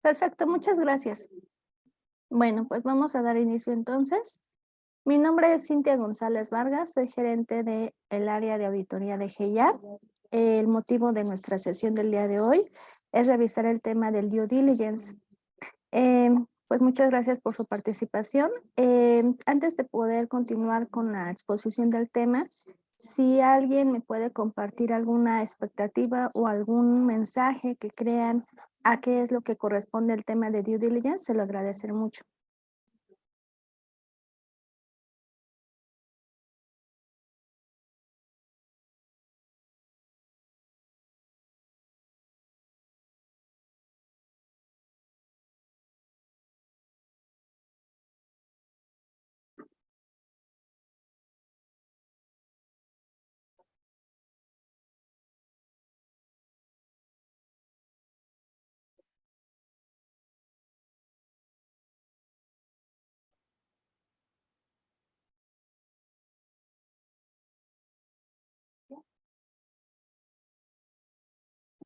Perfecto, muchas gracias. Bueno, pues vamos a dar inicio entonces. Mi nombre es Cintia González Vargas, soy gerente del área de auditoría de GEIA. El motivo de nuestra sesión del día de hoy es revisar el tema del due diligence. Pues muchas gracias por su participación. Antes de poder continuar con la exposición del tema, si alguien me puede compartir alguna expectativa o algún mensaje que crean a qué es lo que corresponde el tema de due diligence, se lo agradeceré mucho.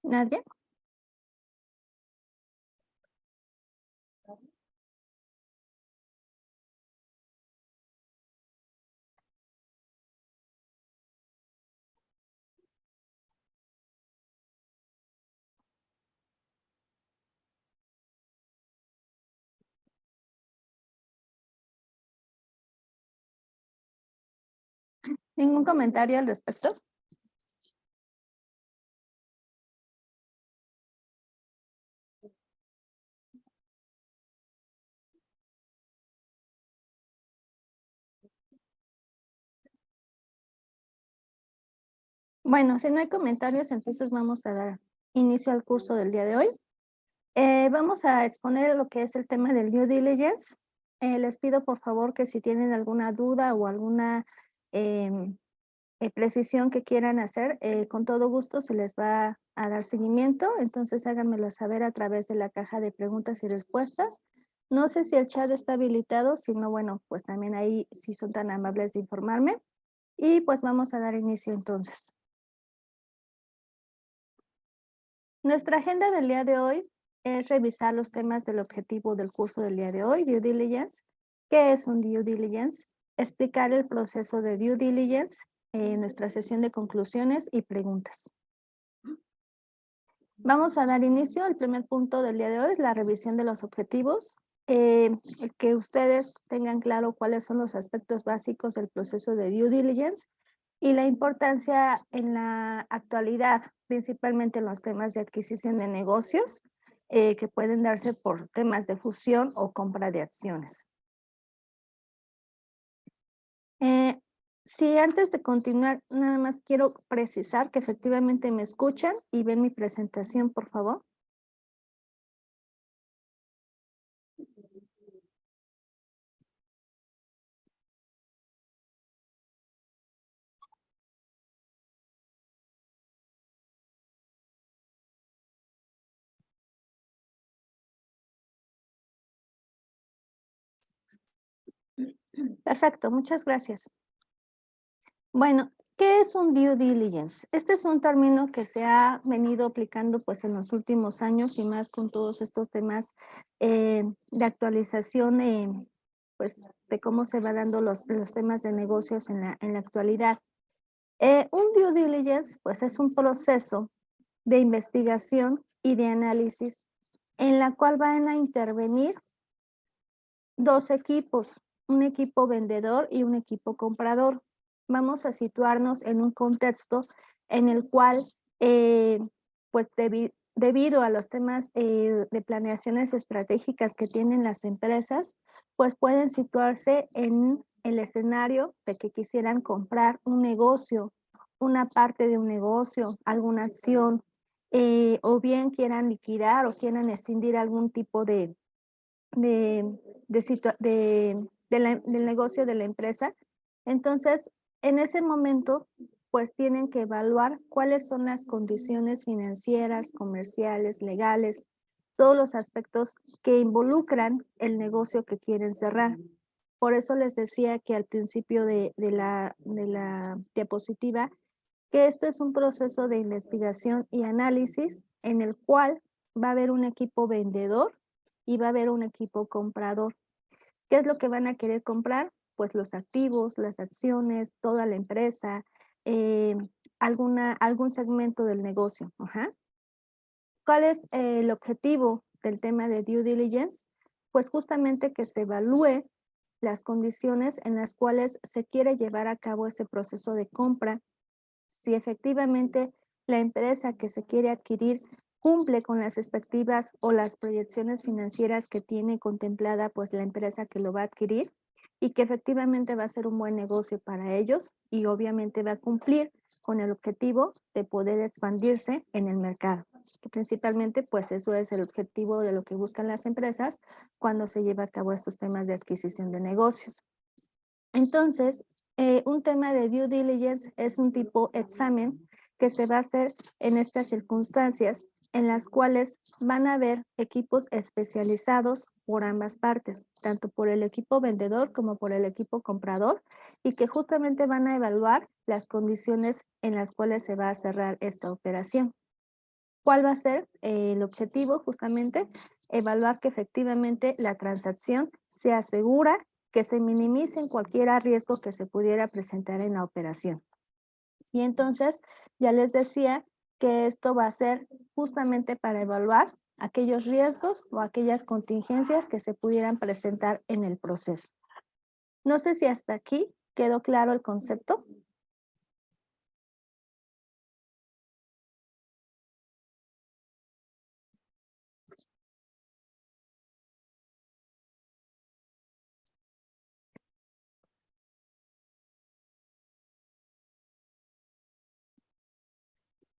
¿Nadie? ¿Ningún comentario al respecto? Bueno, si no hay comentarios, entonces vamos a dar inicio al curso del día de hoy. Vamos a exponer lo que es el tema del due diligence. Les pido por favor que si tienen alguna duda o alguna precisión que quieran hacer, con todo gusto se les va a dar seguimiento. Entonces háganmelo saber a través de la caja de preguntas y respuestas. No sé si el chat está habilitado, si no, bueno, pues también ahí si son tan amables de informarme. Y pues vamos a dar inicio entonces. Nuestra agenda del día de hoy es revisar los temas del objetivo del curso del día de hoy, due diligence. ¿Qué es un due diligence? Explicar el proceso de due diligence en nuestra sesión de conclusiones y preguntas. Vamos a dar inicio. El primer punto del día de hoy es la revisión de los objetivos. Que ustedes tengan claro cuáles son los aspectos básicos del proceso de due diligence y la importancia en la actualidad, principalmente en los temas de adquisición de negocios, que pueden darse por temas de fusión o compra de acciones. Sí, antes de continuar, nada más quiero precisar que efectivamente me escuchan y ven mi presentación, por favor. Perfecto, muchas gracias. Bueno, ¿qué es un due diligence? Este es un término que se ha venido aplicando pues en los últimos años y más con todos estos temas de actualización pues de cómo se van dando los temas de negocios en la actualidad. Un due diligence pues es un proceso de investigación y de análisis en la cual van a intervenir dos equipos, un equipo vendedor y un equipo comprador. Vamos a situarnos en un contexto en el cual, pues debido a los temas de planeaciones estratégicas que tienen las empresas, pues pueden situarse en el escenario de que quisieran comprar un negocio, una parte de un negocio, alguna acción, o bien quieran liquidar o quieran escindir algún tipo de, del negocio de la empresa. Entonces, en ese momento, pues tienen que evaluar cuáles son las condiciones financieras, comerciales, legales, todos los aspectos que involucran el negocio que quieren cerrar. Por eso les decía que al principio de la diapositiva, que esto es un proceso de investigación y análisis en el cual va a haber un equipo vendedor y va a haber un equipo comprador. ¿Qué es lo que van a querer comprar? Pues los activos, las acciones, toda la empresa, eh, algún segmento del negocio. Ajá. ¿Cuál es el objetivo del tema de due diligence? Pues justamente que se evalúe las condiciones en las cuales se quiere llevar a cabo este proceso de compra, si efectivamente la empresa que se quiere adquirir cumple con las expectativas o las proyecciones financieras que tiene contemplada pues la empresa que lo va a adquirir y que efectivamente va a ser un buen negocio para ellos y obviamente va a cumplir con el objetivo de poder expandirse en el mercado. Que principalmente pues eso es el objetivo de lo que buscan las empresas cuando se lleva a cabo estos temas de adquisición de negocios. Entonces, un tema de due diligence es un tipo examen que se va a hacer en estas circunstancias en las cuales van a haber equipos especializados por ambas partes, tanto por el equipo vendedor como por el equipo comprador, y que justamente van a evaluar las condiciones en las cuales se va a cerrar esta operación. ¿Cuál va a ser el objetivo? Justamente evaluar que efectivamente la transacción sea segura, que se minimicen cualquier riesgo que se pudiera presentar en la operación. Y entonces, ya les decía que esto va a ser justamente para evaluar aquellos riesgos o aquellas contingencias que se pudieran presentar en el proceso. No sé si hasta aquí quedó claro el concepto.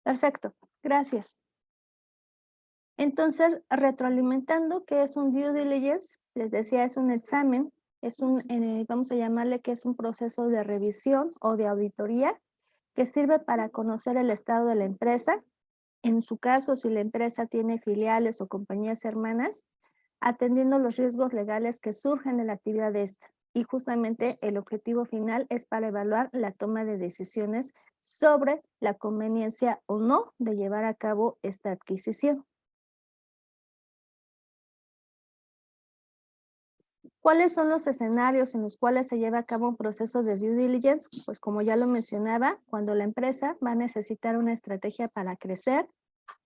Perfecto, gracias. Entonces, retroalimentando, ¿qué es un due diligence? Les decía, es un examen, vamos a llamarle que es un proceso de revisión o de auditoría que sirve para conocer el estado de la empresa. En su caso, si la empresa tiene filiales o compañías hermanas, atendiendo los riesgos legales que surgen de la actividad de esta. Y justamente el objetivo final es para evaluar la toma de decisiones sobre la conveniencia o no de llevar a cabo esta adquisición. ¿Cuáles son los escenarios en los cuales se lleva a cabo un proceso de due diligence? Pues como ya lo mencionaba, cuando la empresa va a necesitar una estrategia para crecer,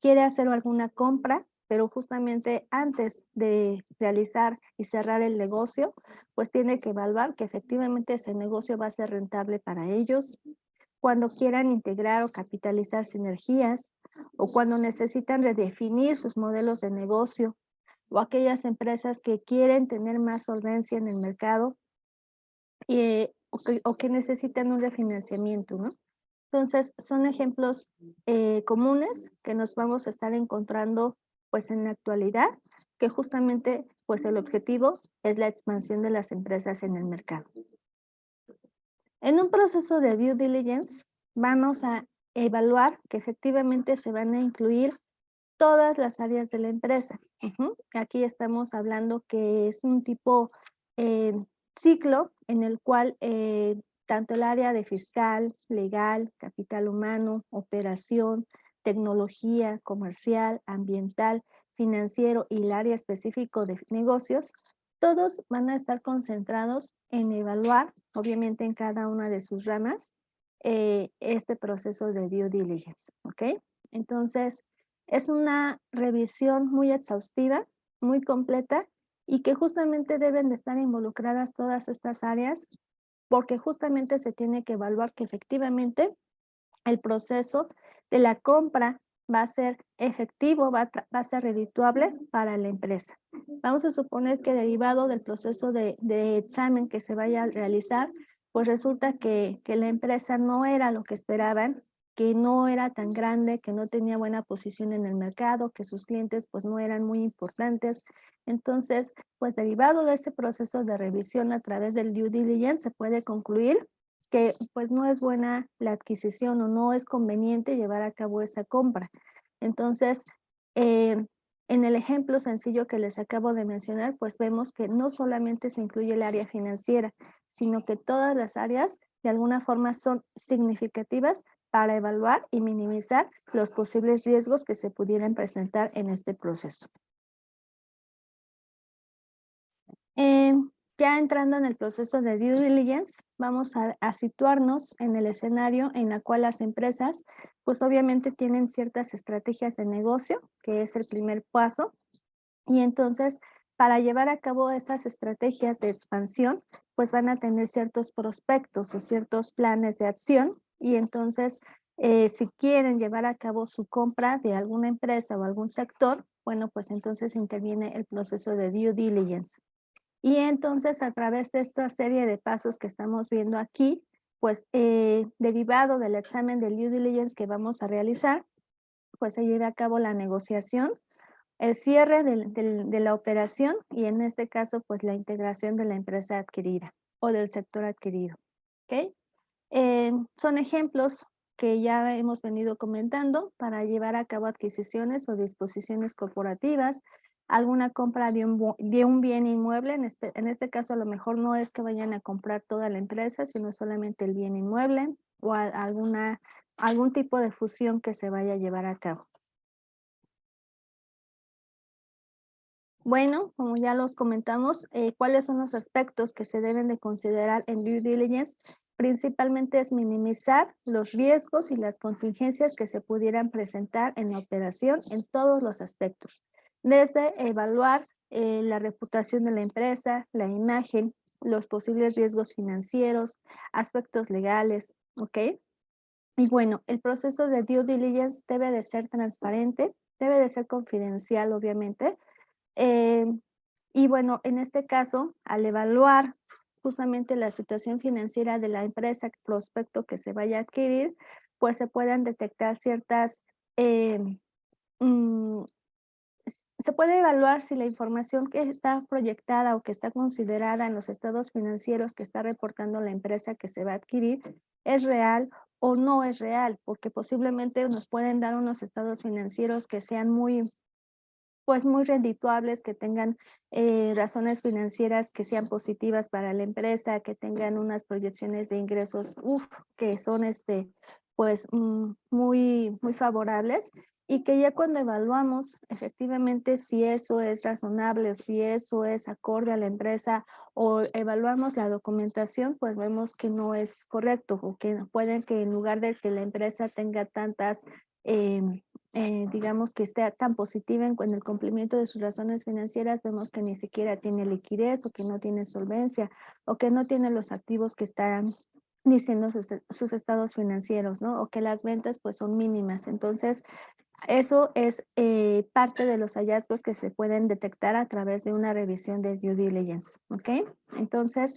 quiere hacer alguna compra, pero justamente antes de realizar y cerrar el negocio, pues tiene que evaluar que efectivamente ese negocio va a ser rentable para ellos. Cuando quieran integrar o capitalizar sinergias o cuando necesitan redefinir sus modelos de negocio o aquellas empresas que quieren tener más solvencia en el mercado o que necesitan un refinanciamiento, ¿no? Entonces, son ejemplos comunes que nos vamos a estar encontrando pues en la actualidad, que justamente pues el objetivo es la expansión de las empresas en el mercado. En un proceso de due diligence, vamos a evaluar que efectivamente se van a incluir todas las áreas de la empresa. Aquí estamos hablando que es un tipo ciclo en el cual tanto el área de fiscal, legal, capital humano, operación, tecnología, comercial, ambiental, financiero y el área específico de negocios, todos van a estar concentrados en evaluar, obviamente en cada una de sus ramas, este proceso de due diligence, ¿ok? Entonces, es una revisión muy exhaustiva, muy completa y que justamente deben de estar involucradas todas estas áreas porque justamente se tiene que evaluar que efectivamente el proceso de la compra va a ser efectivo, va a ser redituable para la empresa. Vamos a suponer que derivado del proceso de examen que se vaya a realizar, pues resulta que la empresa no era lo que esperaban, que no era tan grande, que no tenía buena posición en el mercado, que sus clientes pues no eran muy importantes. Entonces, pues derivado de ese proceso de revisión a través del due diligence se puede concluir que pues no es buena la adquisición o no es conveniente llevar a cabo esa compra. Entonces, en el ejemplo sencillo que les acabo de mencionar, pues vemos que no solamente se incluye el área financiera, sino que todas las áreas de alguna forma son significativas para evaluar y minimizar los posibles riesgos que se pudieran presentar en este proceso. Eh, ya entrando en el proceso de due diligence, vamos a situarnos en el escenario en la cual las empresas, pues obviamente tienen ciertas estrategias de negocio, que es el primer paso, y entonces para llevar a cabo estas estrategias de expansión, pues van a tener ciertos prospectos o ciertos planes de acción, y entonces si quieren llevar a cabo su compra de alguna empresa o algún sector, bueno, pues entonces interviene el proceso de due diligence. Y entonces, a través de esta serie de pasos que estamos viendo aquí, pues, derivado del examen de due diligence que vamos a realizar, pues, se lleva a cabo la negociación, el cierre de la operación y, en este caso, pues, la integración de la empresa adquirida o del sector adquirido, ¿okey? Son ejemplos que ya hemos venido comentando para llevar a cabo adquisiciones o disposiciones corporativas, alguna compra de un bien inmueble, en este caso a lo mejor no es que vayan a comprar toda la empresa, sino solamente el bien inmueble o algún tipo de fusión que se vaya a llevar a cabo. Bueno, como ya los comentamos, ¿cuáles son los aspectos que se deben de considerar en due diligence? Principalmente es minimizar los riesgos y las contingencias que se pudieran presentar en la operación en todos los aspectos, desde evaluar la reputación de la empresa, la imagen, los posibles riesgos financieros, aspectos legales, ¿ok? Y bueno, el proceso de due diligence debe de ser transparente, debe de ser confidencial, obviamente, eh, y bueno, en este caso, al evaluar justamente la situación financiera de la empresa prospecto que se vaya a adquirir, pues se puedan detectar ciertas, eh, mm, se puede evaluar si la información que está proyectada o que está considerada en los estados financieros que está reportando la empresa que se va a adquirir es real o no es real, porque posiblemente nos pueden dar unos estados financieros que sean muy pues muy redituables, que tengan razones financieras que sean positivas para la empresa, que tengan unas proyecciones de ingresos, que son pues muy favorables y que ya cuando evaluamos efectivamente si eso es razonable o si eso es acorde a la empresa o evaluamos la documentación, pues vemos que no es correcto o que pueden que en lugar de que la empresa tenga tantas digamos, que esté tan positiva en el cumplimiento de sus razones financieras, vemos que ni siquiera tiene liquidez o que no tiene solvencia o que no tiene los activos que están diciendo sus estados financieros, ¿no? O que las ventas pues son mínimas. Entonces, eso es parte de los hallazgos que se pueden detectar a través de una revisión de due diligence, ¿ok? Entonces,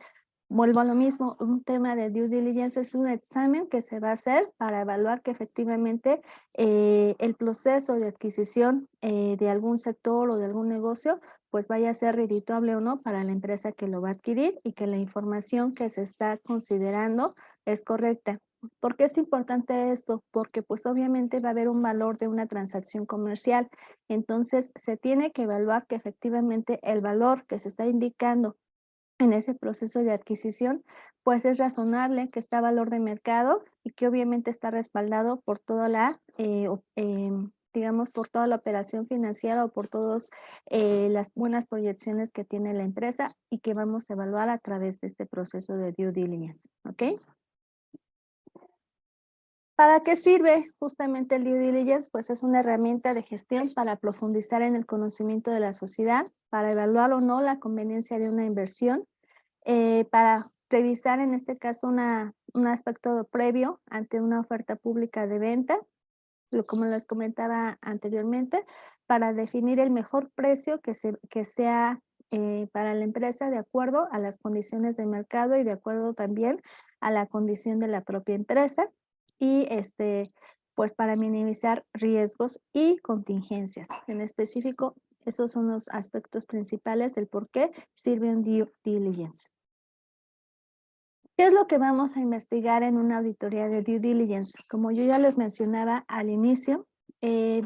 vuelvo a lo mismo, un tema de due diligence es un examen que se va a hacer para evaluar que efectivamente el proceso de adquisición de algún sector o de algún negocio, pues vaya a ser redituable o no para la empresa que lo va a adquirir y que la información que se está considerando es correcta. ¿Por qué es importante esto? Porque pues obviamente va a haber un valor de una transacción comercial. Entonces se tiene que evaluar que efectivamente el valor que se está indicando en ese proceso de adquisición, pues es razonable, que está a valor de mercado y que obviamente está respaldado por toda la, digamos, por toda la operación financiera o por todas las buenas proyecciones que tiene la empresa y que vamos a evaluar a través de este proceso de due diligence. ¿Ok? ¿Para qué sirve justamente el due diligence? Pues es una herramienta de gestión para profundizar en el conocimiento de la sociedad, para evaluar o no la conveniencia de una inversión, para revisar en este caso un aspecto previo ante una oferta pública de venta, como les comentaba anteriormente, para definir el mejor precio que sea para la empresa de acuerdo a las condiciones de mercado y de acuerdo también a la condición de la propia empresa y pues para minimizar riesgos y contingencias. En específico, esos son los aspectos principales del por qué sirve un due diligence. ¿Qué es lo que vamos a investigar en una auditoría de due diligence? Como yo ya les mencionaba al inicio, eh,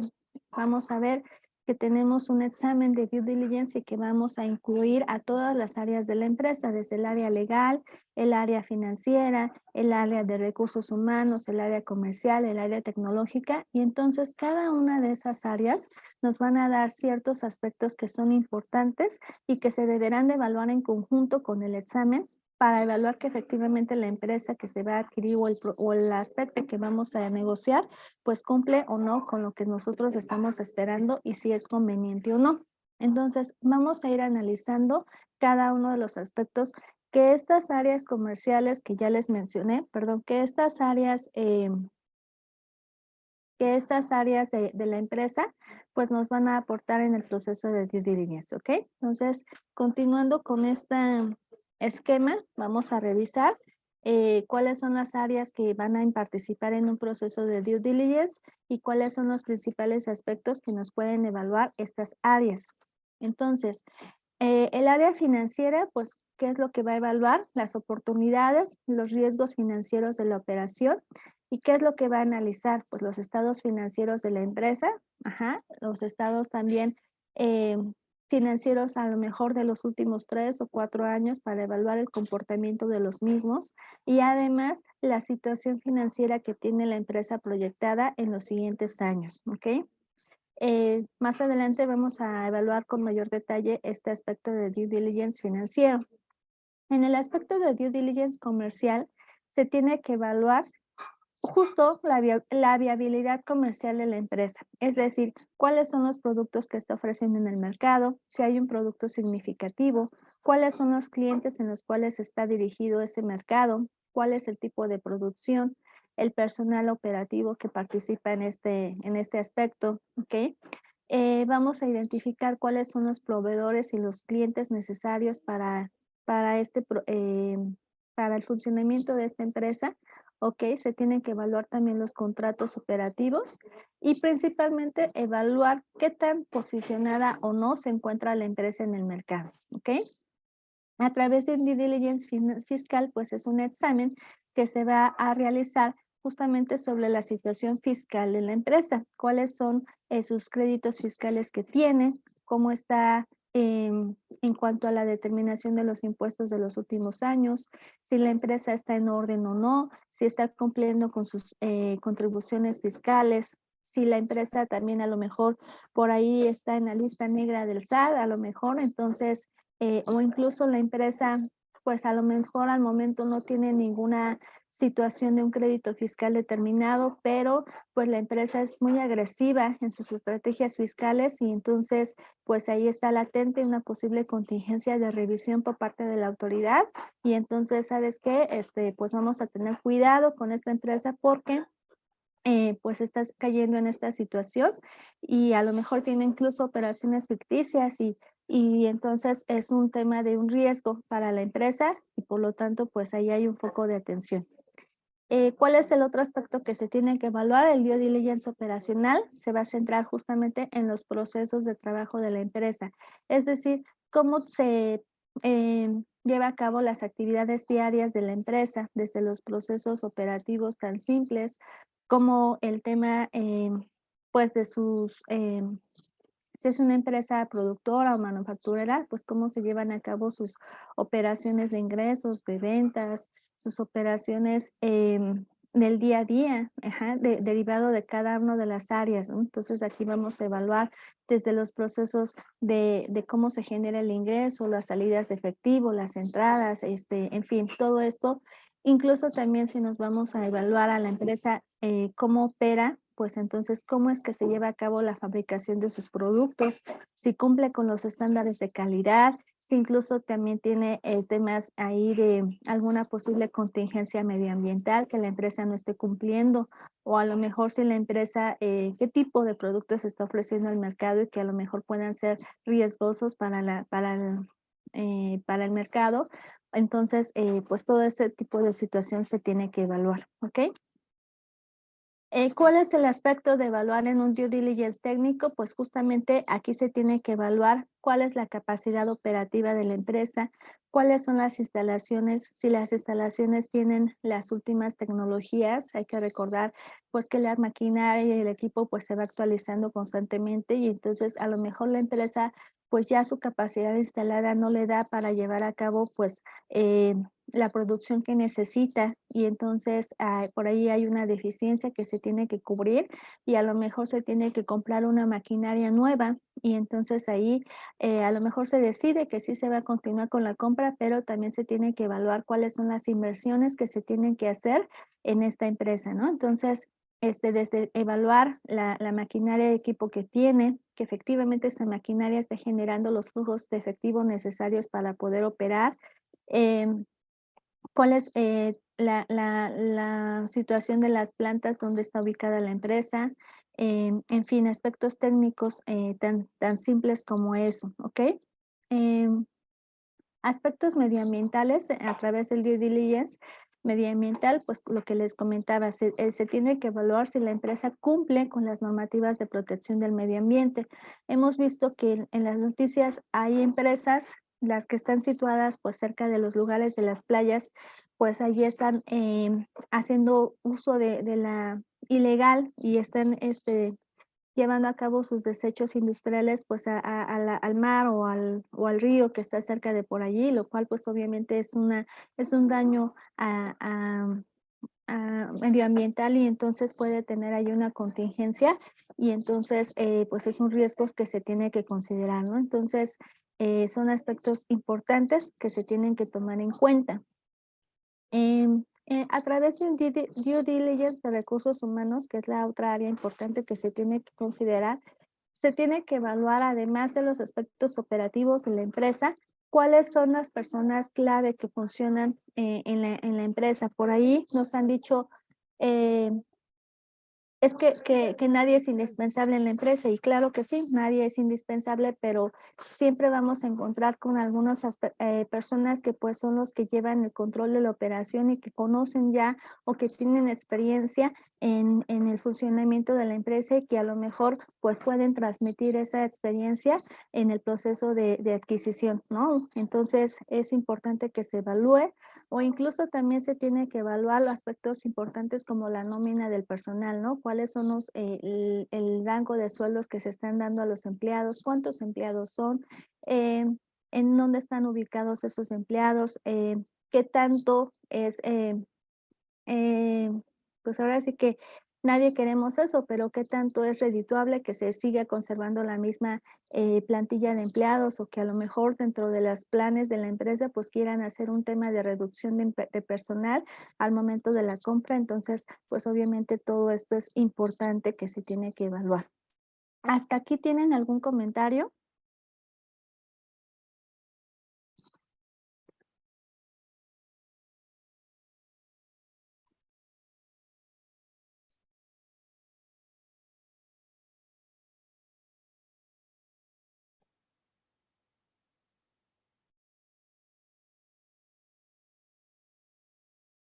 vamos a ver que tenemos un examen de due diligence y que vamos a incluir a todas las áreas de la empresa, desde el área legal, el área financiera, el área de recursos humanos, el área comercial, el área tecnológica, y entonces cada una de esas áreas nos van a dar ciertos aspectos que son importantes y que se deberán de evaluar en conjunto con el examen para evaluar que efectivamente la empresa que se va a adquirir o el aspecto que vamos a negociar, pues cumple o no con lo que nosotros estamos esperando y si es conveniente o no. Entonces, vamos a ir analizando cada uno de los aspectos que estas áreas comerciales que ya les mencioné, perdón, que estas áreas de la empresa, pues nos van a aportar en el proceso de due diligence, ¿ok? Entonces, continuando con este esquema, vamos a revisar cuáles son las áreas que van a participar en un proceso de due diligence y cuáles son los principales aspectos que nos pueden evaluar estas áreas. Entonces, el área financiera, pues, ¿qué es lo que va a evaluar? Las oportunidades, los riesgos financieros de la operación. ¿Y qué es lo que va a analizar? Pues los estados financieros de la empresa, ajá, los estados también eh, financieros a lo mejor de los últimos 3 o 4 años para evaluar el comportamiento de los mismos y además la situación financiera que tiene la empresa proyectada en los siguientes años, ¿ok? Más adelante vamos a evaluar con mayor detalle este aspecto de due diligence financiero. En el aspecto de due diligence comercial, se tiene que evaluar justo la viabilidad comercial de la empresa, es decir, cuáles son los productos que está ofreciendo en el mercado, si hay un producto significativo, cuáles son los clientes en los cuales está dirigido ese mercado, cuál es el tipo de producción, el personal operativo que participa en este aspecto, ¿ok? Vamos a identificar cuáles son los proveedores y los clientes necesarios para, para el funcionamiento de esta empresa. Ok, se tienen que evaluar también los contratos operativos y principalmente evaluar qué tan posicionada o no se encuentra la empresa en el mercado. Ok, a través de due diligence fiscal, pues es un examen que se va a realizar justamente sobre la situación fiscal de la empresa, cuáles son sus créditos fiscales que tiene, cómo está en cuanto a la determinación de los impuestos de los últimos años, si la empresa está en orden o no, si está cumpliendo con sus contribuciones fiscales, si la empresa también a lo mejor por ahí está en la lista negra del SAT, a lo mejor entonces o incluso la empresa, pues a lo mejor al momento no tiene ninguna situación de un crédito fiscal determinado, pero pues la empresa es muy agresiva en sus estrategias fiscales y entonces pues ahí está latente una posible contingencia de revisión por parte de la autoridad y entonces, ¿sabes qué? Pues vamos a tener cuidado con esta empresa porque pues estás cayendo en esta situación y a lo mejor tiene incluso operaciones ficticias y entonces es un tema de un riesgo para la empresa y por lo tanto pues ahí hay un foco de atención. ¿Cuál es el otro aspecto que se tiene que evaluar? El due diligence operacional se va a centrar justamente en los procesos de trabajo de la empresa, es decir, cómo se lleva a cabo las actividades diarias de la empresa, desde los procesos operativos tan simples como el tema pues de sus si es una empresa productora o manufacturera, pues cómo se llevan a cabo sus operaciones de ingresos, de ventas, sus operaciones del día a día, ajá, derivado de cada una de las áreas, ¿no? Entonces aquí vamos a evaluar desde los procesos de cómo se genera el ingreso, las salidas de efectivo, las entradas, en fin, todo esto. Incluso también si nos vamos a evaluar a la empresa cómo opera, pues entonces cómo es que se lleva a cabo la fabricación de sus productos, si cumple con los estándares de calidad, si incluso también tiene temas ahí de alguna posible contingencia medioambiental que la empresa no esté cumpliendo, o a lo mejor si la empresa, qué tipo de productos está ofreciendo al mercado y que a lo mejor puedan ser riesgosos para el mercado. Entonces, pues todo este tipo de situación se tiene que evaluar, ¿ok? ¿Cuál es el aspecto de evaluar en un due diligence técnico? Pues justamente aquí se tiene que evaluar cuál es la capacidad operativa de la empresa, cuáles son las instalaciones, si las instalaciones tienen las últimas tecnologías. Hay que recordar pues que la maquinaria y el equipo pues se va actualizando constantemente y entonces a lo mejor la empresa pues ya su capacidad instalada no le da para llevar a cabo pues la producción que necesita y entonces por ahí hay una deficiencia que se tiene que cubrir y a lo mejor se tiene que comprar una maquinaria nueva y entonces ahí a lo mejor se decide que sí se va a continuar con la compra, pero también se tiene que evaluar cuáles son las inversiones que se tienen que hacer en esta empresa, ¿no? Entonces, desde evaluar la maquinaria de equipo que tiene, que efectivamente esta maquinaria esté generando los flujos de efectivo necesarios para poder operar. em, ¿Cuál es la situación de las plantas, dónde está ubicada la empresa? En fin, aspectos técnicos tan simples como eso, ¿ok? Em, Aspectos medioambientales a través del due diligence medioambiental, pues lo que les comentaba, se tiene que evaluar si la empresa cumple con las normativas de protección del medio ambiente. Hemos visto que en las noticias hay empresas, las que están situadas pues cerca de los lugares de las playas, pues allí están haciendo uso de la ilegal y están llevando a cabo sus desechos industriales, pues, al mar o al río que está cerca de por allí, lo cual, pues, obviamente es un daño medioambiental y entonces puede tener ahí una contingencia y entonces, pues, es un riesgo que se tiene que considerar, ¿no? Entonces, son aspectos importantes que se tienen que tomar en cuenta. A través de un due diligence de recursos humanos, que es la otra área importante que se tiene que considerar, se tiene que evaluar, además de los aspectos operativos de la empresa, cuáles son las personas clave que funcionan en la empresa. Por ahí nos han dicho, eh, es que nadie es indispensable en la empresa y claro que sí, nadie es indispensable, pero siempre vamos a encontrar con algunas personas que pues son los que llevan el control de la operación y que conocen ya o que tienen experiencia en el funcionamiento de la empresa y que a lo mejor pues pueden transmitir esa experiencia en el proceso de adquisición, ¿no? Entonces es importante que se evalúe o incluso también se tiene que evaluar los aspectos importantes como la nómina del personal, ¿no? ¿Cuáles son el rango de sueldos que se están dando a los empleados? ¿Cuántos empleados son? Eh, ¿En dónde están ubicados esos empleados? ¿Qué tanto es eh, pues ahora sí que nadie queremos eso, pero qué tanto es redituable que se siga conservando la misma plantilla de empleados o que a lo mejor dentro de los planes de la empresa pues quieran hacer un tema de reducción de personal al momento de la compra. Entonces, pues obviamente todo esto es importante que se tiene que evaluar. ¿Hasta aquí tienen algún comentario?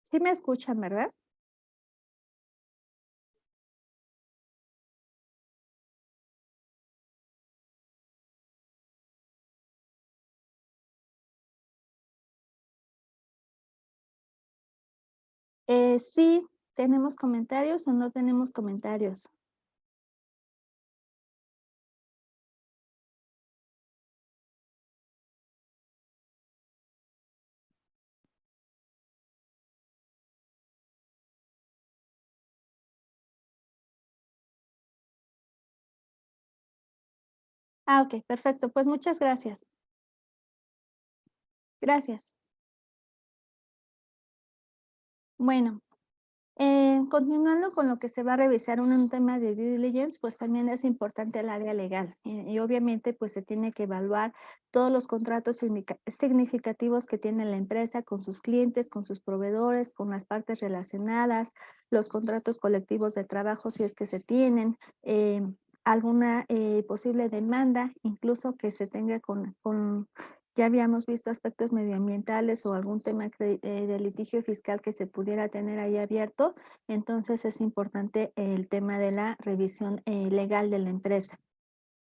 Sí me escuchan, ¿verdad? Sí, ¿tenemos comentarios o no tenemos comentarios? Ah, ok, perfecto. Pues muchas gracias. Gracias. Bueno, continuando con lo que se va a revisar en un tema de due diligence, pues también es importante el área legal y obviamente pues se tiene que evaluar todos los contratos significativos que tiene la empresa con sus clientes, con sus proveedores, con las partes relacionadas, los contratos colectivos de trabajo si es que se tienen, alguna posible demanda, incluso que se tenga ya habíamos visto aspectos medioambientales o algún tema de litigio fiscal que se pudiera tener ahí abierto, entonces es importante el tema de la revisión legal de la empresa.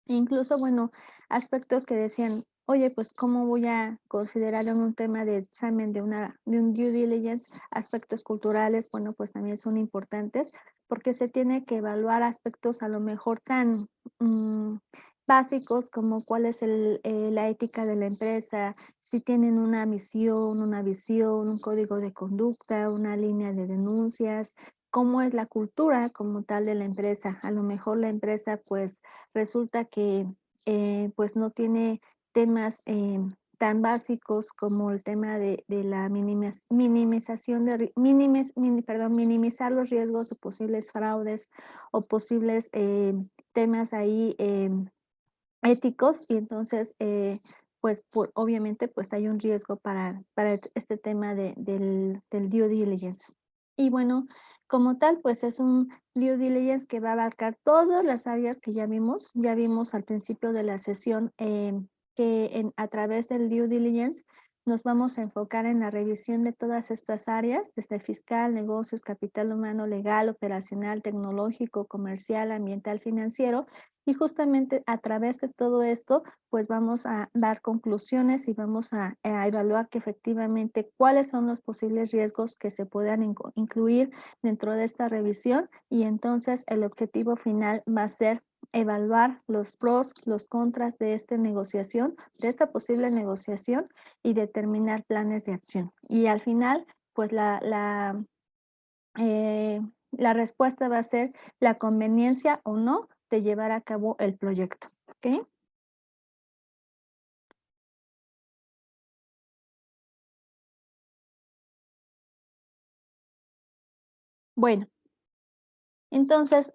Incluso, bueno, aspectos que decían, oye, pues, ¿cómo voy a considerar en un tema de examen de un due diligence aspectos culturales? Bueno, pues también son importantes porque se tiene que evaluar aspectos a lo mejor tan básicos como cuál es la ética de la empresa, si tienen una misión, una visión, un código de conducta, una línea de denuncias, cómo es la cultura como tal de la empresa. A lo mejor la empresa, pues, resulta que, pues, no tiene temas, tan básicos como el tema de la minimización de minimizar los riesgos de posibles fraudes o posibles, temas ahí, éticos, y entonces, pues, obviamente, pues, hay un riesgo para este tema del due diligence. Y bueno, como tal, pues, es un due diligence que va a abarcar todas las áreas que ya vimos al principio de la sesión, que a través del due diligence nos vamos a enfocar en la revisión de todas estas áreas, desde fiscal, negocios, capital humano, legal, operacional, tecnológico, comercial, ambiental, financiero, y justamente a través de todo esto, pues vamos a dar conclusiones y vamos a evaluar que efectivamente cuáles son los posibles riesgos que se puedan incluir dentro de esta revisión, y entonces el objetivo final va a ser evaluar los pros, los contras de esta negociación, de esta posible negociación, y determinar planes de acción. Y al final, pues la respuesta va a ser la conveniencia o no de llevar a cabo el proyecto, ¿ok? Bueno, entonces,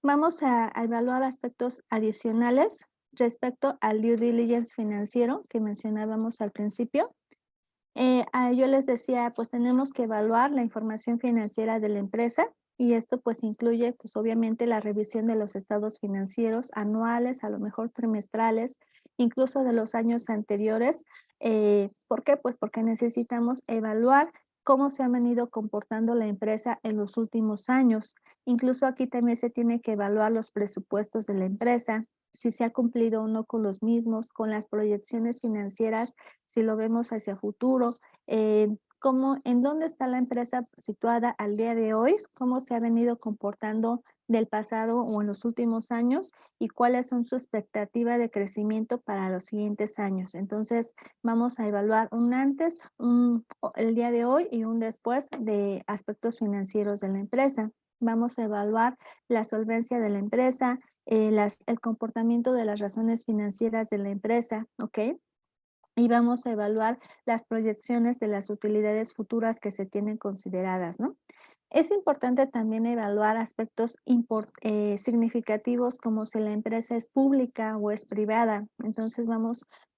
vamos a evaluar aspectos adicionales respecto al due diligence financiero que mencionábamos al principio. Yo les decía, pues tenemos que evaluar la información financiera de la empresa, y esto pues incluye pues obviamente la revisión de los estados financieros anuales, a lo mejor trimestrales, incluso de los años anteriores. ¿Por qué? Pues porque necesitamos evaluar cómo se ha venido comportando la empresa en los últimos años. Incluso aquí también se tiene que evaluar los presupuestos de la empresa, si se ha cumplido o no con los mismos, con las proyecciones financieras, si lo vemos hacia futuro, en dónde está la empresa situada al día de hoy, cómo se ha venido comportando del pasado o en los últimos años, y cuáles son su expectativa de crecimiento para los siguientes años. Entonces, vamos a evaluar un antes, el día de hoy y un después de aspectos financieros de la empresa. Vamos a evaluar la solvencia de la empresa, el comportamiento de las razones financieras de la empresa, ¿ok? Y vamos a evaluar las proyecciones de las utilidades futuras que se tienen consideradas, ¿no? Es importante también evaluar aspectos significativos como si la empresa es pública o es privada. Entonces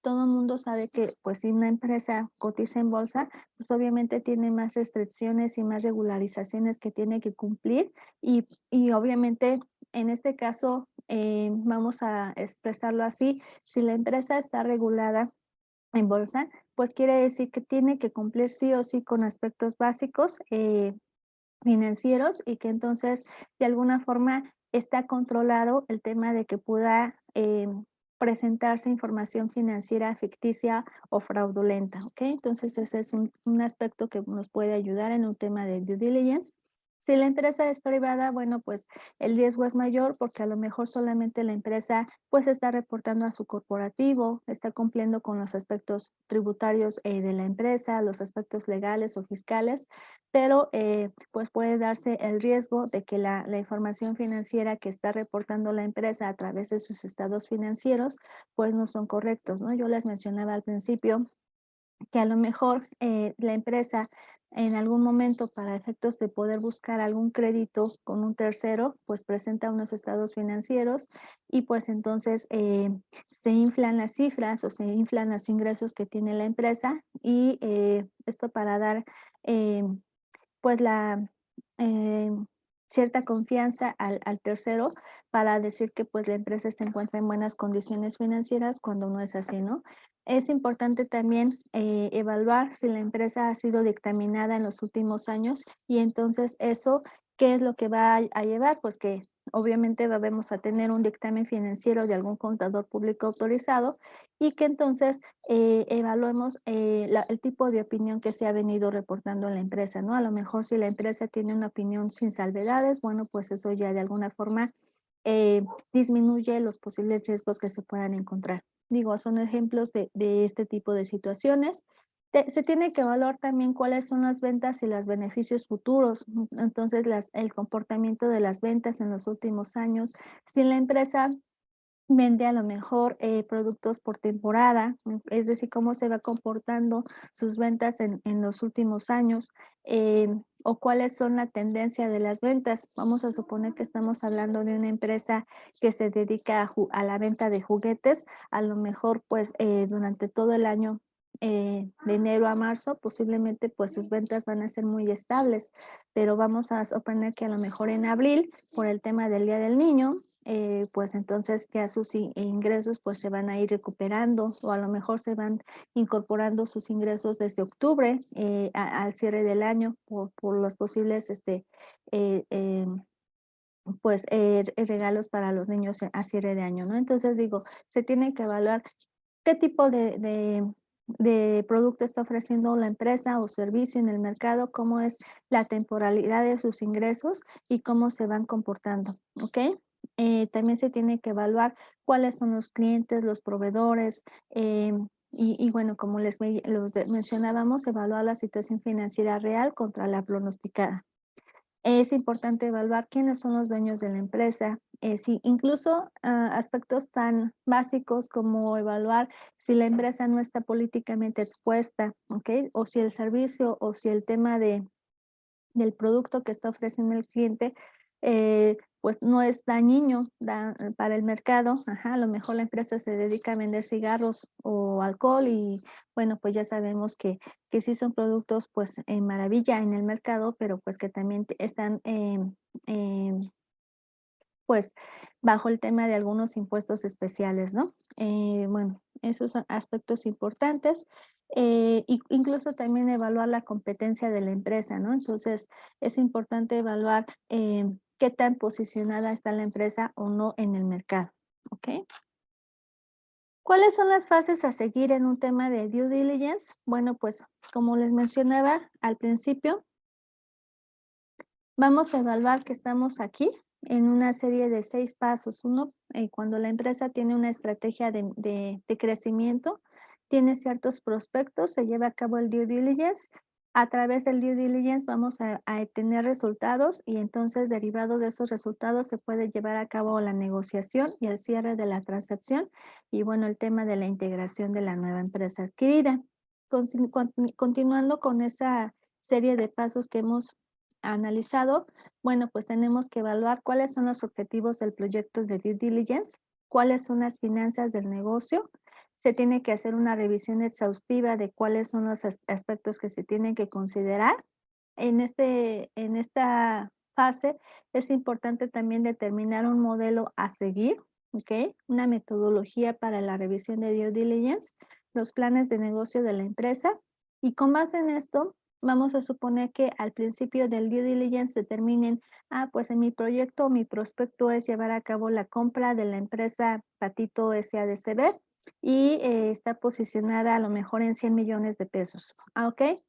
todo el mundo sabe que pues si una empresa cotiza en bolsa, pues obviamente tiene más restricciones y más regularizaciones que tiene que cumplir, y obviamente en este caso vamos a expresarlo así: si la empresa está regulada en bolsa, pues quiere decir que tiene que cumplir sí o sí con aspectos básicos financieros, y que entonces de alguna forma está controlado el tema de que pueda presentarse información financiera ficticia o fraudulenta, ¿ok? Entonces ese es un aspecto que nos puede ayudar en un tema de due diligence. Si la empresa es privada, bueno, pues el riesgo es mayor porque a lo mejor solamente la empresa pues está reportando a su corporativo, está cumpliendo con los aspectos tributarios de la empresa, los aspectos legales o fiscales, pero pues puede darse el riesgo de que la información financiera que está reportando la empresa a través de sus estados financieros pues no son correctos, ¿no? Yo les mencionaba al principio que a lo mejor la empresa en algún momento, para efectos de poder buscar algún crédito con un tercero, pues presenta unos estados financieros, y pues entonces se inflan las cifras o se inflan los ingresos que tiene la empresa, y esto para dar eh, pues eh, cierta confianza al tercero, para decir que pues la empresa se encuentra en buenas condiciones financieras, cuando no es así, ¿no? Es importante también evaluar si la empresa ha sido dictaminada en los últimos años y entonces eso, ¿qué es lo que va a llevar? Pues que obviamente vamos a tener un dictamen financiero de algún contador público autorizado y que entonces evaluemos el tipo de opinión que se ha venido reportando en la empresa, ¿no? A lo mejor si la empresa tiene una opinión sin salvedades, bueno, pues eso ya de alguna forma eh, disminuye los posibles riesgos que se puedan encontrar. Digo, son ejemplos de este tipo de situaciones. Se tiene que evaluar también cuáles son las ventas y los beneficios futuros. Entonces, el comportamiento de las ventas en los últimos años. Si la empresa vende a lo mejor productos por temporada, es decir, cómo se va comportando sus ventas en los últimos años, o cuáles son la tendencia de las ventas. Vamos a suponer que estamos hablando de una empresa que se dedica a la venta de juguetes, a lo mejor pues durante todo el año. De enero a marzo, posiblemente pues sus ventas van a ser muy estables, pero vamos a suponer que a lo mejor en abril, por el tema del Día del Niño, pues entonces ya sus ingresos pues se van a ir recuperando o a lo mejor se van incorporando sus ingresos desde octubre al cierre del año por los posibles eh, eh, pues regalos para los niños a cierre de año, ¿no? Entonces digo, se tiene que evaluar qué tipo de producto está ofreciendo la empresa o servicio en el mercado, cómo es la temporalidad de sus ingresos y cómo se van comportando, ¿ok? También se tiene que evaluar cuáles son los clientes, los proveedores, y bueno, como mencionábamos, evaluar la situación financiera real contra la pronosticada. Es importante evaluar quiénes son los dueños de la empresa, si incluso aspectos tan básicos como evaluar si la empresa no está políticamente expuesta, ¿ok? O si el servicio o si el tema del producto que está ofreciendo el cliente, pues no es dañino para el mercado. Ajá, a lo mejor la empresa se dedica a vender cigarros o alcohol y bueno, pues ya sabemos que sí son productos pues en maravilla en el mercado, pero pues que también están pues bajo el tema de algunos impuestos especiales, ¿no? Bueno, esos son aspectos importantes. Incluso también evaluar la competencia de la empresa, ¿no? Entonces, es importante evaluar qué tan posicionada está la empresa o no en el mercado, ¿ok? ¿Cuáles son las fases a seguir en un tema de due diligence? Bueno, pues como les mencionaba al principio, vamos a evaluar que estamos aquí en una serie de 6 pasos. Uno, cuando la empresa tiene una estrategia de crecimiento, tiene ciertos prospectos, se lleva a cabo el due diligence. A través del due diligence vamos a tener resultados y entonces derivado de esos resultados se puede llevar a cabo la negociación y el cierre de la transacción y bueno, el tema de la integración de la nueva empresa adquirida. Continuando con esa serie de pasos que hemos analizado, bueno, pues tenemos que evaluar cuáles son los objetivos del proyecto de due diligence, cuáles son las finanzas del negocio. Se tiene que hacer una revisión exhaustiva de cuáles son los aspectos que se tienen que considerar. En esta fase es importante también determinar un modelo a seguir, ¿ok? Una metodología para la revisión de due diligence, los planes de negocio de la empresa y con base en esto vamos a suponer que al principio del due diligence determinen, pues en mi proyecto, mi prospecto es llevar a cabo la compra de la empresa Patito SADCB y está posicionada a lo mejor en 100 millones de pesos. ¿Ok?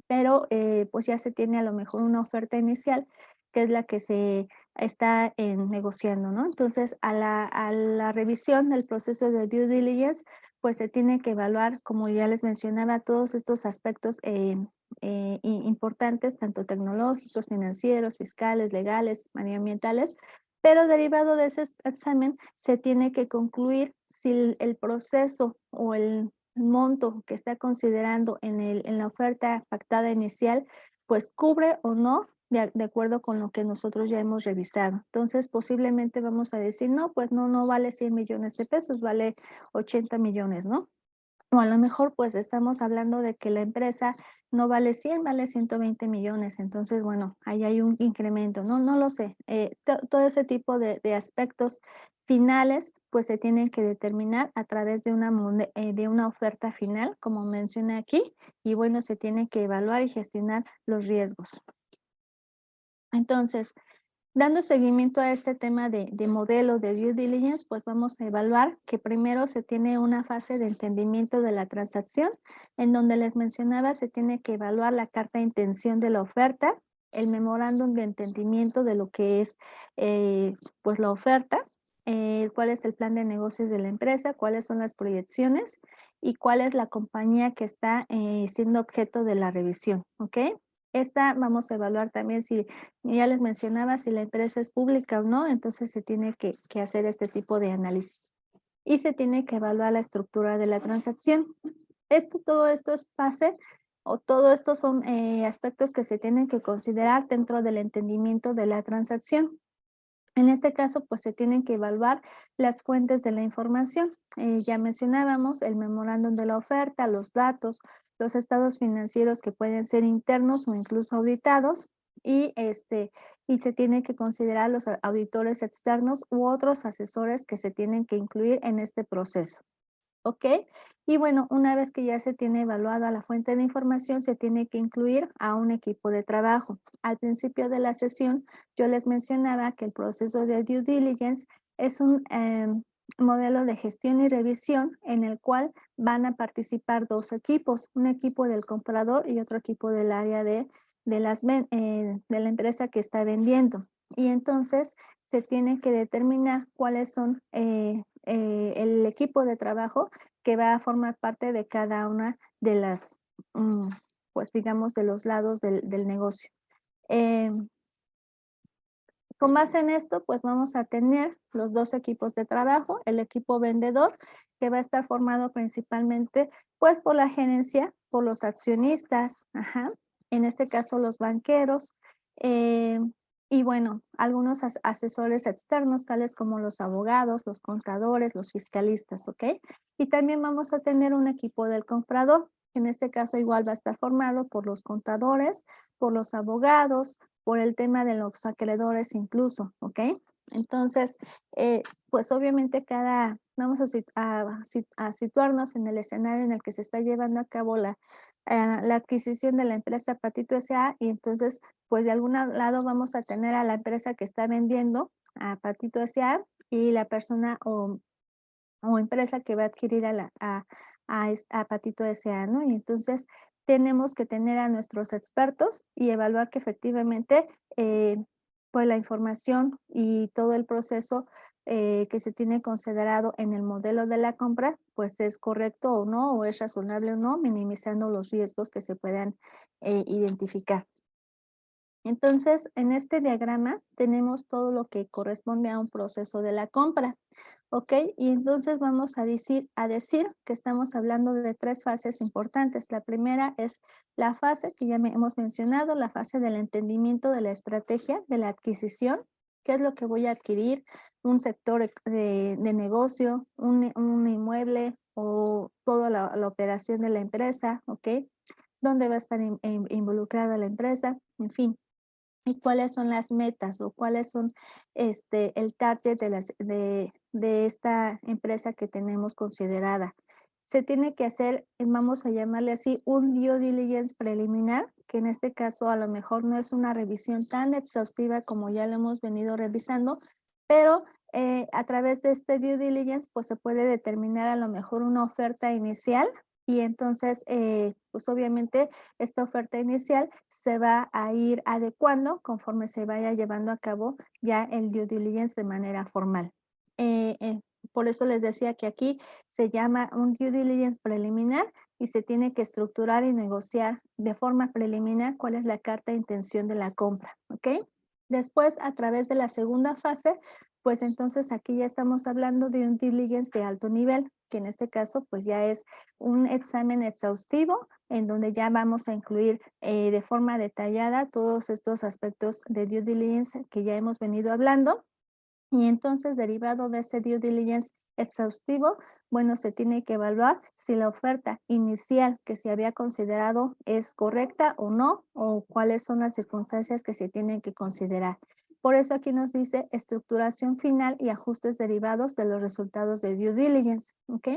Pero pues ya se tiene a lo mejor una oferta inicial que es la que se está negociando, ¿no? Entonces, a la revisión del proceso de due diligence, pues se tiene que evaluar, como ya les mencionaba, todos estos aspectos importantes, tanto tecnológicos, financieros, fiscales, legales, medioambientales, pero derivado de ese examen se tiene que concluir si el proceso o el monto que está considerando en la oferta pactada inicial, pues cubre o no de acuerdo con lo que nosotros ya hemos revisado. Entonces, posiblemente vamos a decir, no, pues no, no vale 100 millones de pesos, vale 80 millones, ¿no? O a lo mejor, pues, estamos hablando de que la empresa no vale 100, vale 120 millones. Entonces, bueno, ahí hay un incremento, no lo sé. Todo ese tipo de aspectos finales, pues, se tienen que determinar a través de una oferta final, como mencioné aquí, y bueno, se tiene que evaluar y gestionar los riesgos. Entonces, dando seguimiento a este tema de modelo de due diligence, pues vamos a evaluar que primero se tiene una fase de entendimiento de la transacción, en donde les mencionaba, se tiene que evaluar la carta de intención de la oferta, el memorándum de entendimiento de lo que es, pues la oferta, cuál es el plan de negocios de la empresa, cuáles son las proyecciones y cuál es la compañía que está siendo objeto de la revisión, ¿ok? Esta vamos a evaluar también si ya les mencionaba si la empresa es pública o no, entonces se tiene que hacer este tipo de análisis. Y se tiene que evaluar la estructura de la transacción. Todo esto es base o todo esto son aspectos que se tienen que considerar dentro del entendimiento de la transacción. En este caso, pues se tienen que evaluar las fuentes de la información. Ya mencionábamos el memorándum de la oferta, los datos, los estados financieros que pueden ser internos o incluso auditados y se tiene que considerar los auditores externos u otros asesores que se tienen que incluir en este proceso. ¿Ok? Y bueno, una vez que ya se tiene evaluada la fuente de información, se tiene que incluir a un equipo de trabajo. Al principio de la sesión, yo les mencionaba que el proceso de due diligence es un modelo de gestión y revisión en el cual van a participar dos equipos, un equipo del comprador y otro equipo del área de la empresa que está vendiendo. Y entonces se tiene que determinar cuáles son el equipo de trabajo que va a formar parte de cada una de las, mm, pues digamos, de los lados del negocio. Con base en esto, pues vamos a tener los dos equipos de trabajo, el equipo vendedor, que va a estar formado principalmente, pues, por la gerencia, por los accionistas, ajá, en este caso los banqueros, eh, y bueno, algunos asesores externos, tales como los abogados, los contadores, los fiscalistas, ¿ok? Y también vamos a tener un equipo del comprador, en este caso igual va a estar formado por los contadores, por los abogados, por el tema de los acreedores incluso, ¿ok? Entonces, pues obviamente vamos a situarnos en el escenario en el que se está llevando a cabo la adquisición de la empresa Patito S.A. y entonces, pues de algún lado vamos a tener a la empresa que está vendiendo a Patito S.A. y la persona o empresa que va a adquirir a Patito S.A., ¿no? Y entonces tenemos que tener a nuestros expertos y evaluar que efectivamente, pues la información y todo el proceso que se tiene considerado en el modelo de la compra, pues es correcto o no, o es razonable o no, minimizando los riesgos que se puedan identificar. Entonces, en este diagrama tenemos todo lo que corresponde a un proceso de la compra, ¿ok? Y entonces vamos a decir que estamos hablando de tres fases importantes. La primera es la fase que ya hemos mencionado, la fase del entendimiento de la estrategia de la adquisición. ¿Qué es lo que voy a adquirir? Un sector de negocio, un inmueble o toda la operación de la empresa, ¿ok? ¿Dónde va a estar involucrada la empresa? En fin, y cuáles son las metas o cuáles son el target de esta empresa que tenemos considerada. Se tiene que hacer, vamos a llamarle así, un due diligence preliminar, que en este caso a lo mejor no es una revisión tan exhaustiva como ya lo hemos venido revisando, pero a través de este due diligence pues se puede determinar a lo mejor una oferta inicial y entonces pues obviamente esta oferta inicial se va a ir adecuando conforme se vaya llevando a cabo ya el due diligence de manera formal. Eh, eh, por eso les decía que aquí se llama un due diligence preliminar y se tiene que estructurar y negociar de forma preliminar cuál es la carta de intención de la compra, ¿ok? Después, a través de la segunda fase, pues entonces aquí ya estamos hablando de un diligence de alto nivel, que en este caso pues ya es un examen exhaustivo en donde ya vamos a incluir de forma detallada todos estos aspectos de due diligence que ya hemos venido hablando. Y entonces, derivado de ese due diligence exhaustivo, bueno, se tiene que evaluar si la oferta inicial que se había considerado es correcta o no, o cuáles son las circunstancias que se tienen que considerar. Por eso aquí nos dice estructuración final y ajustes derivados de los resultados de due diligence, ¿ok?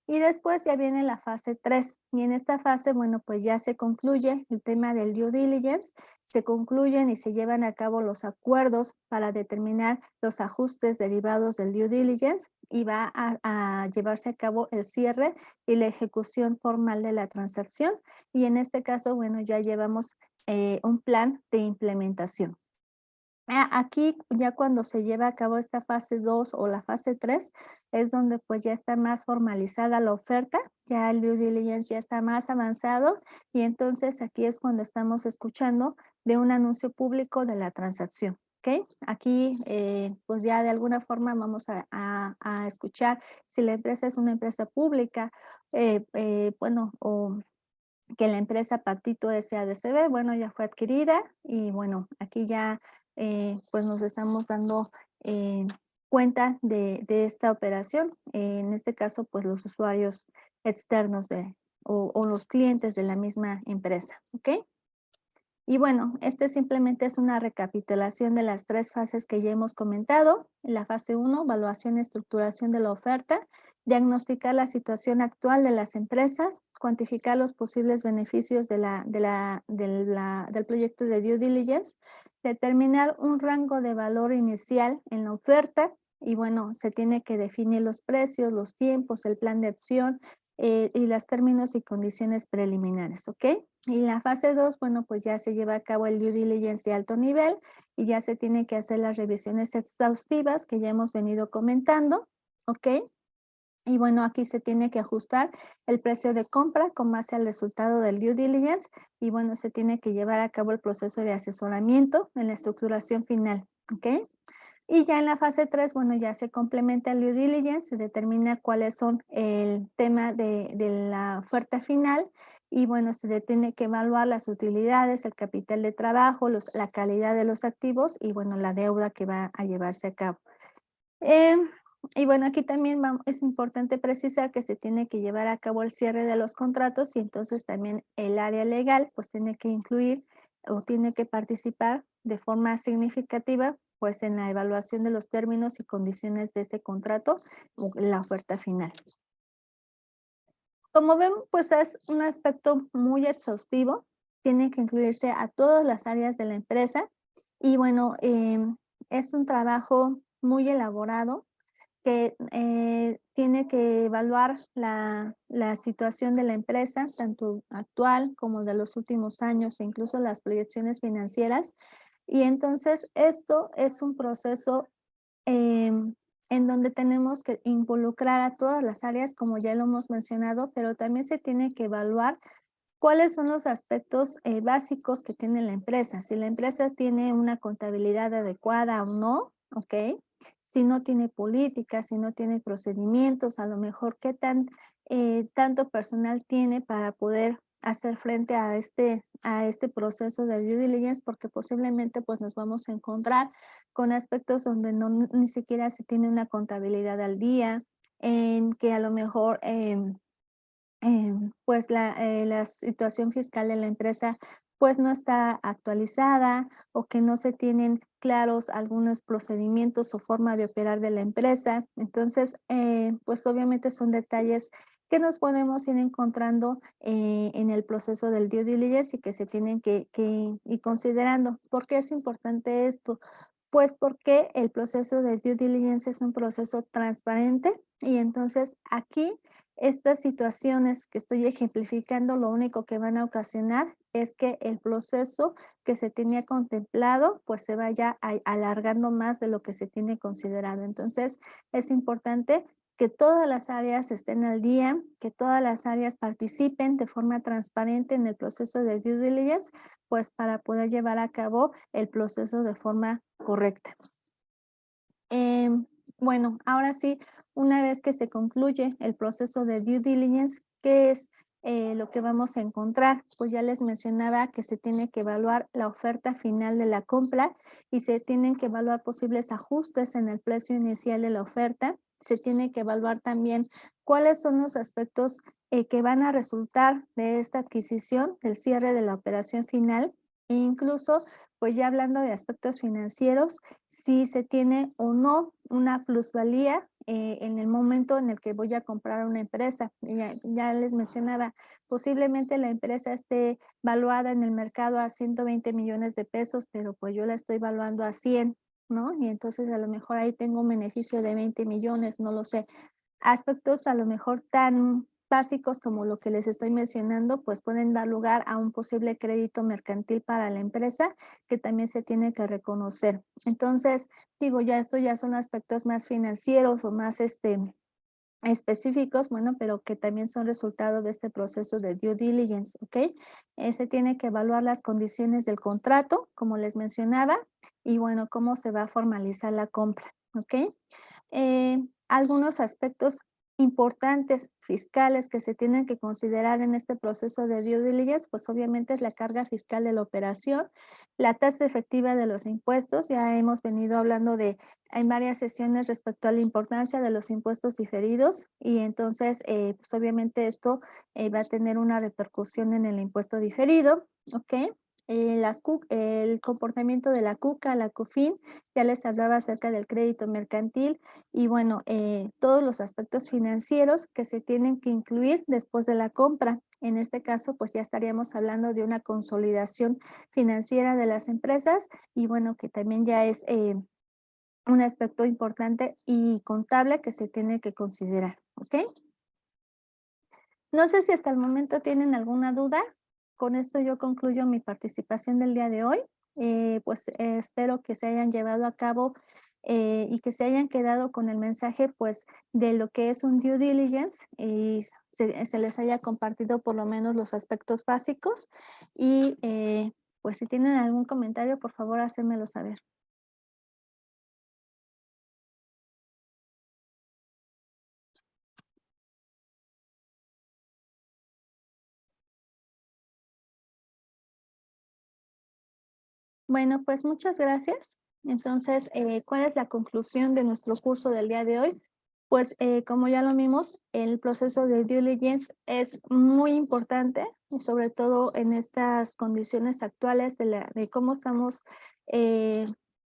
Y después ya viene la fase 3 y en esta fase, bueno, pues ya se concluye el tema del due diligence, se concluyen y se llevan a cabo los acuerdos para determinar los ajustes derivados del due diligence y va a llevarse a cabo el cierre y la ejecución formal de la transacción. Y en este caso, bueno, ya llevamos un plan de implementación. Aquí ya cuando se lleva a cabo esta fase 2 o la fase 3 es donde pues ya está más formalizada la oferta, ya el due diligence ya está más avanzado y entonces aquí es cuando estamos escuchando de un anuncio público de la transacción, ¿ok? Aquí pues ya de alguna forma vamos a escuchar si la empresa es una empresa pública, bueno, o que la empresa Patito S.A.D.C.B., bueno, ya fue adquirida y bueno, aquí ya pues nos estamos dando cuenta de esta operación. En este caso, pues los usuarios externos o los clientes de la misma empresa, ¿ok? Y bueno, este simplemente es una recapitulación de las 3 fases que ya hemos comentado. La fase 1, evaluación y estructuración de la oferta, diagnosticar la situación actual de las empresas, cuantificar los posibles beneficios del proyecto de due diligence, determinar un rango de valor inicial en la oferta y bueno, se tiene que definir los precios, los tiempos, el plan de acción y los términos y condiciones preliminares, ¿ok? Y la fase 2, bueno, pues ya se lleva a cabo el due diligence de alto nivel y ya se tienen que hacer las revisiones exhaustivas que ya hemos venido comentando, ¿ok? Y bueno, aquí se tiene que ajustar el precio de compra con base al resultado del due diligence y bueno, se tiene que llevar a cabo el proceso de asesoramiento en la estructuración final, ¿ok? Y ya en la fase 3, bueno, ya se complementa el due diligence, se determina cuáles son el tema de la oferta final y bueno, se tiene que evaluar las utilidades, el capital de trabajo, la calidad de los activos y bueno, la deuda que va a llevarse a cabo. Em, y bueno, aquí también es importante precisar que se tiene que llevar a cabo el cierre de los contratos y entonces también el área legal pues tiene que incluir o tiene que participar de forma significativa pues en la evaluación de los términos y condiciones de este contrato o la oferta final. Como ven, pues es un aspecto muy exhaustivo, tiene que incluirse a todas las áreas de la empresa y bueno, es un trabajo muy elaborado que tiene que evaluar la situación de la empresa, tanto actual como de los últimos años, e incluso las proyecciones financieras. Y entonces esto es un proceso en donde tenemos que involucrar a todas las áreas, como ya lo hemos mencionado, pero también se tiene que evaluar cuáles son los aspectos básicos que tiene la empresa. Si la empresa tiene una contabilidad adecuada o no, ¿ok? Si no tiene políticas, si no tiene procedimientos, a lo mejor qué tanto personal tiene para poder hacer frente a este proceso de due diligence, porque posiblemente pues nos vamos a encontrar con aspectos donde ni siquiera se tiene una contabilidad al día, en que a lo mejor pues la situación fiscal de la empresa pues no está actualizada o que no se tienen claros algunos procedimientos o forma de operar de la empresa. Entonces, pues obviamente son detalles que nos podemos ir encontrando en el proceso del due diligence y que se tienen que ir considerando. ¿Por qué es importante esto? Pues porque el proceso de due diligence es un proceso transparente y entonces aquí estas situaciones que estoy ejemplificando, lo único que van a ocasionar es que el proceso que se tenía contemplado, pues se vaya alargando más de lo que se tiene considerado. Entonces, es importante que todas las áreas estén al día, que todas las áreas participen de forma transparente en el proceso de due diligence, pues para poder llevar a cabo el proceso de forma correcta. Em, bueno, ahora sí, una vez que se concluye el proceso de due diligence, ¿qué es lo que vamos a encontrar? Pues ya les mencionaba que se tiene que evaluar la oferta final de la compra y se tienen que evaluar posibles ajustes en el precio inicial de la oferta se tiene que evaluar también cuáles son los aspectos que van a resultar de esta adquisición, del cierre de la operación final, e incluso, pues ya hablando de aspectos financieros, si se tiene o no una plusvalía en el momento en el que voy a comprar una empresa. Ya les mencionaba, posiblemente la empresa esté valuada en el mercado a 120 millones de pesos, pero pues yo la estoy valuando a 100, ¿no? Y entonces a lo mejor ahí tengo un beneficio de 20 millones, no lo sé. Aspectos a lo mejor tan básicos como lo que les estoy mencionando, pues pueden dar lugar a un posible crédito mercantil para la empresa que también se tiene que reconocer. Entonces, digo, ya esto ya son aspectos más financieros o más específicos, bueno, pero que también son resultado de este proceso de due diligence, ¿ok? Se tiene que evaluar las condiciones del contrato, como les mencionaba, y bueno, cómo se va a formalizar la compra, ¿ok? Algunos aspectos importantes fiscales que se tienen que considerar en este proceso de due diligence, pues obviamente es la carga fiscal de la operación, la tasa efectiva de los impuestos, ya hemos venido hablando de en varias sesiones respecto a la importancia de los impuestos diferidos y entonces, pues obviamente esto va a tener una repercusión en el impuesto diferido, ¿ok? El comportamiento de la CUCA, la COFIN, ya les hablaba acerca del crédito mercantil y bueno, todos los aspectos financieros que se tienen que incluir después de la compra. En este caso, pues ya estaríamos hablando de una consolidación financiera de las empresas y bueno, que también ya es un aspecto importante y contable que se tiene que considerar, ¿ok? No sé si hasta el momento tienen alguna duda. Con esto yo concluyo mi participación del día de hoy. Pues espero que se hayan llevado a cabo y que se hayan quedado con el mensaje pues de lo que es un due diligence y se les haya compartido por lo menos los aspectos básicos y pues si tienen algún comentario por favor hacérmelo saber. Bueno, pues muchas gracias. Entonces, ¿cuál es la conclusión de nuestro curso del día de hoy? Pues, como ya lo vimos, el proceso de due diligence es muy importante, y sobre todo en estas condiciones actuales de cómo estamos, eh,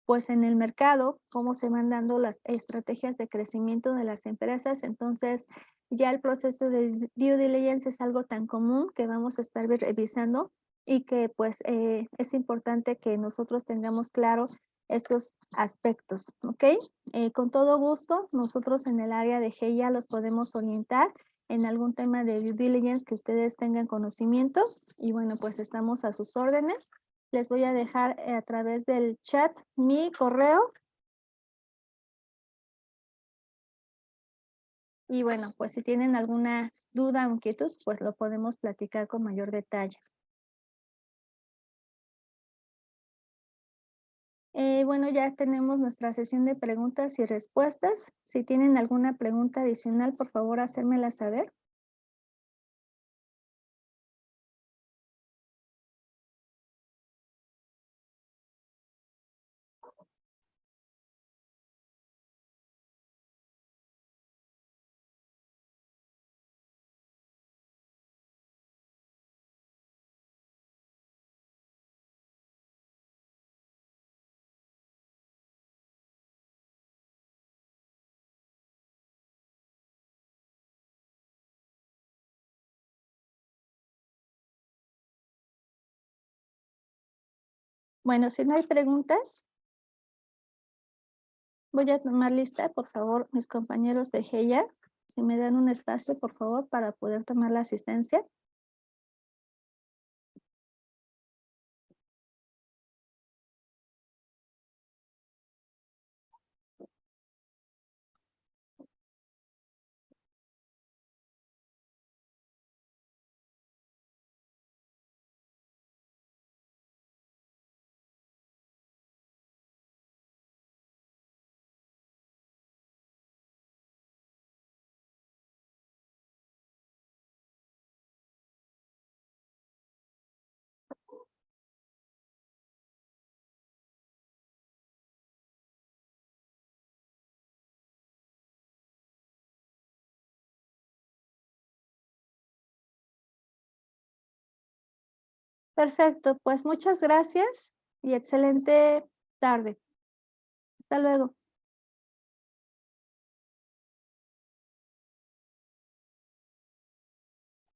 pues, en el mercado, cómo se van dando las estrategias de crecimiento de las empresas. Entonces, ya el proceso de due diligence es algo tan común que vamos a estar revisando y que pues es importante que nosotros tengamos claro estos aspectos, ¿ok? Con todo gusto, nosotros en el área de GEIA los podemos orientar en algún tema de due diligence que ustedes tengan conocimiento y bueno, pues estamos a sus órdenes. Les voy a dejar a través del chat mi correo y bueno, pues si tienen alguna duda o inquietud, pues lo podemos platicar con mayor detalle. Bueno, ya tenemos nuestra sesión de preguntas y respuestas. Si tienen alguna pregunta adicional, por favor, hacérmela saber. Bueno, si no hay preguntas, voy a tomar lista, por favor, mis compañeros de GEIA, si me dan un espacio, por favor, para poder tomar la asistencia. Perfecto, pues muchas gracias y excelente tarde. Hasta luego.